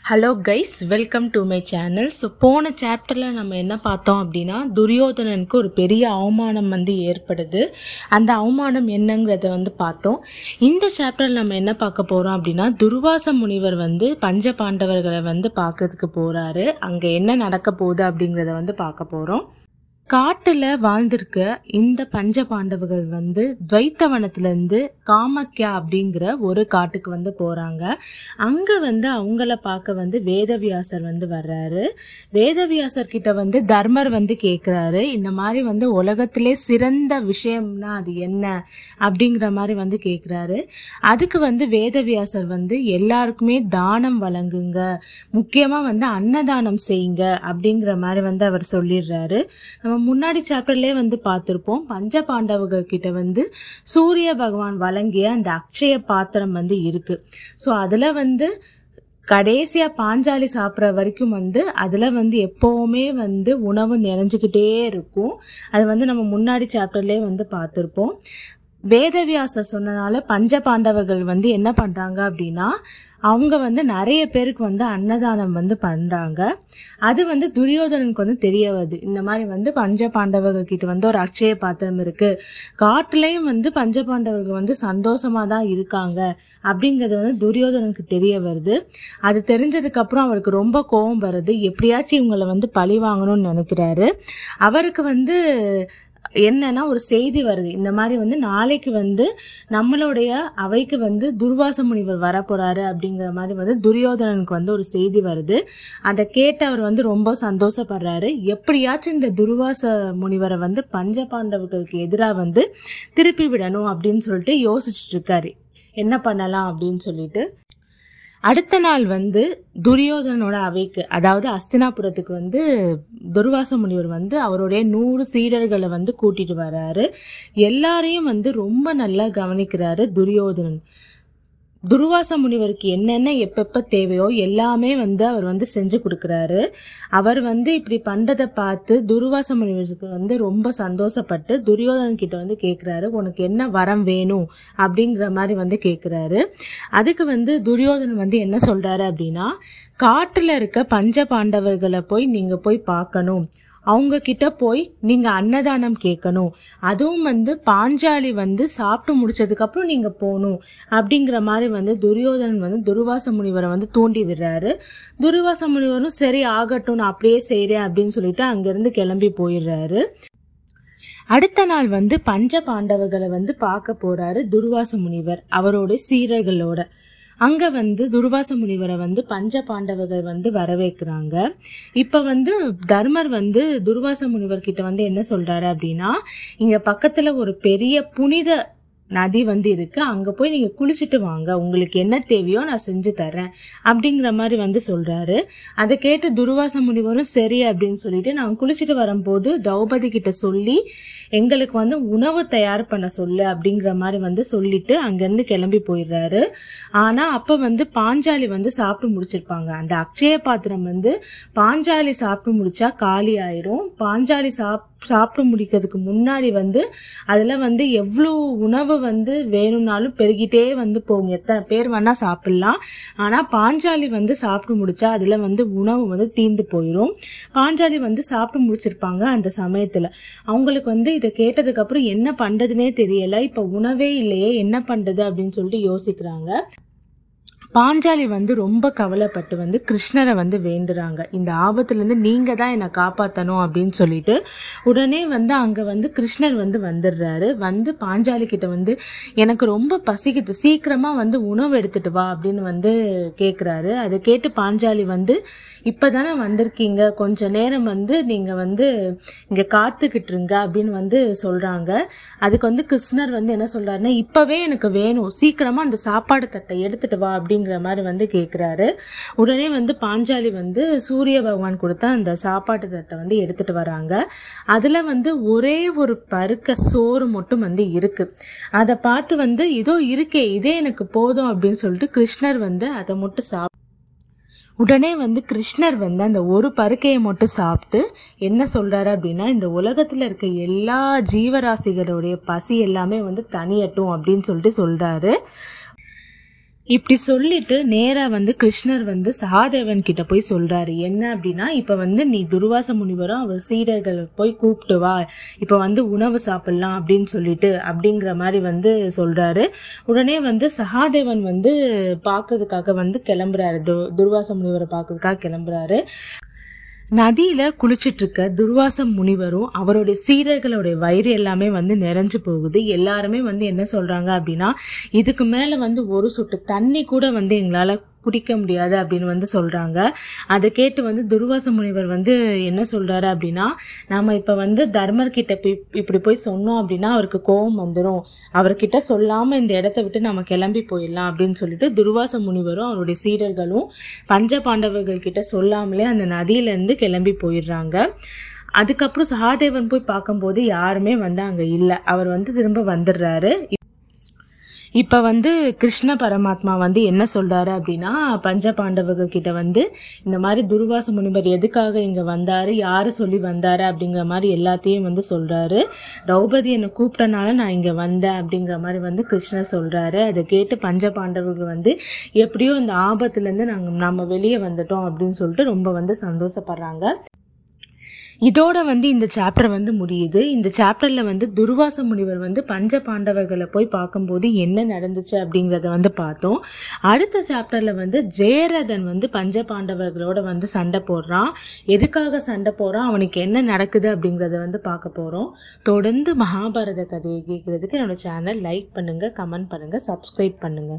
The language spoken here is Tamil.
Hello guys, welcome to my channel. So போன சாப்டரில் நம்ம என்ன பார்த்தோம் அப்படின்னா, துரியோதனனுக்கு ஒரு பெரிய அவமானம் ஏற்படுது. அந்த அவமானம் என்னங்கிறத பார்த்தோம். இந்த சாப்டரில் நம்ம என்ன பார்க்க போகிறோம் அப்படின்னா, துர்வாச முனிவர் பஞ்ச பாண்டவர்களை பார்க்கறதுக்கு போகிறாரு. அங்கே என்ன நடக்க போகுது அப்படிங்கிறத பார்க்க போகிறோம். காட்டுல வாழ்ந்திருக்க இந்த பஞ்ச பாண்டவர்கள் துவைத்தவனத்திலிருந்து காமக்யா அப்படிங்கிற ஒரு காட்டுக்கு போறாங்க. அங்க அவங்கள பார்க்க வேதவியாசர் வர்றாரு. வேதவியாசர் கிட்ட தர்மர் கேக்குறாரு, இந்த மாதிரி உலகத்திலே சிறந்த விஷயம்னா அது என்ன அப்படிங்கிற மாதிரி கேக்குறாரு. அதுக்கு வேதவியாசர் எல்லாருக்குமே தானம் வழங்குங்க, முக்கியமா அன்னதானம் செய்யுங்க அப்படிங்கிற மாதிரி அவர் சொல்லிடுறாரு. நம்ம முன்னாடி சாப்டர்லயே பார்த்திருப்போம், பஞ்ச பாண்டவர்கள் கிட்ட சூரிய பகவான் வழங்கிய அந்த அக்ஷய பாத்திரம் இருக்கு. ஸோ அதுல கடைசியா பாஞ்சாலி சாப்பிட்ற வரைக்கும் அதுல எப்பவுமே உணவு நிறைஞ்சுக்கிட்டே இருக்கும். அது நம்ம முன்னாடி சாப்டர்லயே பார்த்திருப்போம். வேதவியாசர் சொன்னனால பஞ்ச பாண்டவர்கள் என்ன பண்றாங்க அப்படின்னா, அவங்க நிறைய பேருக்கு அன்னதானம் பண்றாங்க. அது துரியோதனனுக்கு தெரிய வருது. இந்த மாதிரி பஞ்ச பாண்டவர்கள் கிட்ட ஒரு அக்ஷய பாத்திரம் இருக்கு, காட்டுலயும் பஞ்ச பாண்டவர்கள் சந்தோஷமா தான் இருக்காங்க அப்படிங்கிறது துரியோதனனுக்கு தெரிய வருது. அது தெரிஞ்சதுக்கு அப்புறம் அவருக்கு ரொம்ப கோபம் வருது. எப்படியாச்சும் இவங்களை பழி வாங்கணும்னு நினைக்கிறாரு. அவருக்கு என்னன்னா ஒரு செய்தி வருது, இந்த மாதிரி நாளைக்கு நம்மளுடைய அவைக்கு துர்வாச முனிவர் வர போறாரு அப்படிங்கிற மாதிரி துரியோதனனுக்கு ஒரு செய்தி வருது. அதை கேட்டு அவர் ரொம்ப சந்தோஷப்படுறாரு. எப்படியாச்சும் இந்த துர்வாச முனிவரை பஞ்ச பாண்டவர்களுக்கு எதிராக திருப்பி விடணும் அப்படின்னு சொல்லிட்டு யோசிச்சுட்டு இருக்காரு, என்ன பண்ணலாம் அப்படின்னு சொல்லிட்டு. அடுத்த நாள் துரியோதனோட அவைக்கு, அதாவது அஸ்தினாபுரத்துக்கு துர்வாச முனிவர் அவருடைய 100 சீடர்களை கூட்டிட்டு வர்றாரு. எல்லாரையும் ரொம்ப நல்லா கவனிக்கிறாரு துரியோதனன். துர்வாச முனிவருக்கு என்னென்ன எப்பப்ப தேவையோ எல்லாமே அவர் செஞ்சு கொடுக்கறாரு. அவர் இப்படி பண்றதை பார்த்து துர்வாச முனிவருக்கு ரொம்ப சந்தோஷப்பட்டு துரியோதனன் கிட்ட கேக்குறாரு, உனக்கு என்ன வரம் வேணும் அப்படிங்கிற மாதிரி கேக்குறாரு. அதுக்கு துரியோதனன் என்ன சொல்றாரு அப்படின்னா, காட்டுல இருக்க பஞ்ச பாண்டவர்களை நீங்க போய் பார்க்கணும், அவங்க கிட்ட போய் நீங்க அன்னதானம் கேட்கணும், அதுவும் பாஞ்சாலி சாப்பிட்டு முடிச்சதுக்கு அப்புறம் நீங்க போகணும் அப்படிங்கிற மாதிரி துரியோதனன் துர்வாச முனிவரை தூண்டி விடுறாரு. துர்வாச முனிவரும் சரி ஆகட்டும், நான் அப்படியே செய்யறேன் அப்படின்னு சொல்லிட்டு அங்கிருந்து கிளம்பி போயிடுறாரு. அடுத்த நாள் பஞ்ச பாண்டவர்களை பார்க்க போறாரு துர்வாச முனிவர் அவரோட சீரர்களோட. அங்க துர்வாச முனிவரை பஞ்ச பாண்டவர்கள் வரவேற்கிறாங்க. இப்ப தர்மர் துர்வாச முனிவர் கிட்ட என்ன சொல்றாரு அப்படின்னா, இங்க பக்கத்துல ஒரு பெரிய புனித நதி இருக்கு, அங்க போய் நீங்க குளிச்சுட்டு வாங்க, உங்களுக்கு என்ன தேவையோ நான் செஞ்சு தரேன் அப்படிங்கிற மாதிரி சொல்றாரு. அதை கேட்டு துர்வாச முனிவரும் சரி அப்படின்னு சொல்லிட்டு, நான் குளிச்சுட்டு வரும்போது திரௌபதி கிட்ட சொல்லி எங்களுக்கு உணவு தயார் பண்ண சொல்லு அப்படிங்கிற மாதிரி சொல்லிட்டு அங்கிருந்து கிளம்பி போயிடுறாரு. ஆனா அப்ப பாஞ்சாலி சாப்பிட்டு முடிச்சிருப்பாங்க. அந்த அக்ஷய பாத்திரம் பாஞ்சாலி சாப்பிட்டு முடிச்சா காலி ஆயிரும். பாஞ்சாலி சாப்பிட்டு முடிக்கிறதுக்கு முன்னாடி அதுல எவ்வளவு உணவு வேணும்னாலும் பெருகிட்டே போகும், எத்தனை பேர் வேணா சாப்பிடலாம். ஆனா பாஞ்சாலி சாப்பிட்டு முடிச்சா அதுல உணவு தீர்ந்து போயிடும். பாஞ்சாலி சாப்பிட்டு முடிச்சிருப்பாங்க. அந்த சமயத்துல அவங்களுக்கு இதை கேட்டதுக்கு அப்புறம் என்ன பண்றதுன்னே தெரியல. இப்ப உணவே இல்லையே, என்ன பண்றது அப்படின்னு சொல்லிட்டு யோசிக்கிறாங்க. பாஞ்சாலி ரொம்ப கவலைப்பட்டு கிருஷ்ணரை வேண்டுறாங்க, இந்த ஆபத்துல இருந்து நீங்க தான் என்னை காப்பாத்தணும் அப்படின்னு சொல்லிட்டு. உடனே அங்க கிருஷ்ணர் வந்துடுறாரு. பாஞ்சாலி கிட்ட எனக்கு ரொம்ப பசிக்குது, சீக்கிரமா உணவு எடுத்துட்டு வா அப்படின்னு கேக்குறாரு. அதை கேட்டு பாஞ்சாலி இப்பதானே வந்திருக்கீங்க, கொஞ்ச நேரம் நீங்க இங்க காத்துக்கிட்டு இருங்க அப்படின்னு சொல்றாங்க. அதுக்கு கிருஷ்ணர் என்ன சொல்றாருன்னா, இப்பவே எனக்கு வேணும், சீக்கிரமா அந்த சாப்பாடு தட்டை எடுத்துட்டு வா அப்படிங்கிற மாதிரி கேக்குறாரு. உடனே பாஞ்சாலி சூரிய பகவான் கொடுத்த அந்த சாப்பாட்டு தட்டை எடுத்துட்டு வராங்க. அதுல ஒரே ஒரு பருக்க சோறு மட்டும் இருக்கு. அதை பார்த்து இதோ இருக்கே, இதே எனக்கு போதும் அப்படின்னு சொல்லிட்டு கிருஷ்ணர் அதை மட்டும் உடனே கிருஷ்ணர் அந்த ஒரு பருக்கையை மட்டும் சாப்பிட்டு என்ன சொல்றாரு அப்படின்னா, இந்த உலகத்துல இருக்க எல்லா ஜீவராசிகளுடைய பசி எல்லாமே தனியட்டும் அப்படின்னு சொல்லிட்டு சொல்றாரு. இப்படி சொல்லிட்டு நேரா வந்து கிருஷ்ணர் வந்து சகாதேவன் கிட்ட போய் சொல்றாரு. என்ன அப்படின்னா, இப்ப வந்து நீ துர்வாச முனிவரும் அவர் சீடர்களை போய் கூப்பிட்டு வா, இப்ப வந்து உணவு சாப்பிடலாம் அப்படின்னு சொல்லிட்டு அப்படிங்கிற மாதிரி வந்து சொல்றாரு. உடனே வந்து சகாதேவன் வந்து பாக்குறதுக்காக வந்து கிளம்புறாரு, துர்வாச முனிவரை பாக்குறதுக்காக கிளம்புறாரு. நதியில குளிச்சிட்டு இருக்க துர்வாச முனிவரும் அவருடைய சீடர்களுடைய வயிறு எல்லாமே வந்து நிறைஞ்சு போகுது. எல்லாருமே வந்து என்ன சொல்றாங்க அப்படின்னா, இதுக்கு மேல வந்து ஒரு சொட்டு தண்ணி கூட வந்து எங்களால குடிக்க முடியாது அப்படின்னு வந்து சொல்றாங்க. அதை கேட்டு வந்து துர்வாச முனிவர் வந்து என்ன சொல்றாரு அப்படின்னா, நாம இப்ப வந்து தர்மர் கிட்ட இப்படி போய் சொன்னோம் அப்படின்னா அவருக்கு கோபம் வந்துடும், அவர்கிட்ட சொல்லாம இந்த இடத்த விட்டு நம்ம கிளம்பி போயிடலாம் அப்படின்னு சொல்லிட்டு துர்வாச முனிவரும் அவருடைய சீடர்களும் பஞ்ச பாண்டவர்கள் கிட்ட சொல்லாமலே அந்த நதியில இருந்து கிளம்பி போயிடுறாங்க. அதுக்கப்புறம் சகாதேவன் போய் பார்க்கும்போது யாருமே வந்து அங்க இல்லை. அவர் வந்து திரும்ப வந்துடுறாரு. இப்ப வந்து கிருஷ்ண பரமாத்மா வந்து என்ன சொல்றாரு அப்படின்னா, பஞ்ச பாண்டவர்கள் கிட்ட வந்து இந்த மாதிரி துர்வாச முனிவர் எதுக்காக இங்க வந்தாரு, யாரு சொல்லி வந்தாரு அப்படிங்கிற மாதிரி எல்லாத்தையும் வந்து சொல்றாரு. திரௌபதி என்னை கூப்பிட்டனால நான் இங்க வந்தேன் அப்படிங்கிற மாதிரி வந்து கிருஷ்ணர் சொல்றாரு. அதை கேட்டு பஞ்ச பாண்டவர்கள் வந்து எப்படியோ இந்த ஆபத்துல இருந்து நம்ம வெளியே வந்துட்டோம் அப்படின்னு சொல்லிட்டு ரொம்ப வந்து சந்தோஷப்படுறாங்க. இதோட வந்து இந்த சாப்டர் வந்து முடியுது. இந்த சாப்டர்ல வந்து துர்வாச முனிவர் வந்து பஞ்ச பாண்டவர்களை போய் பார்க்கும்போது என்ன நடந்துச்சு அப்படிங்கிறத வந்து பார்த்தோம். அடுத்த சாப்டர்ல வந்து ஜெயரதன் வந்து பஞ்ச பாண்டவர்களோட வந்து சண்டை போடுறான். எதுக்காக சண்டை போடுறான், அவனுக்கு என்ன நடக்குது அப்படிங்கிறத வந்து பார்க்க போறோம். தொடர்ந்து மகாபாரத கதையை கேட்கறதுக்கு என்னோட சேனல் லைக் பண்ணுங்க, கமெண்ட் பண்ணுங்க, சப்ஸ்கிரைப் பண்ணுங்க.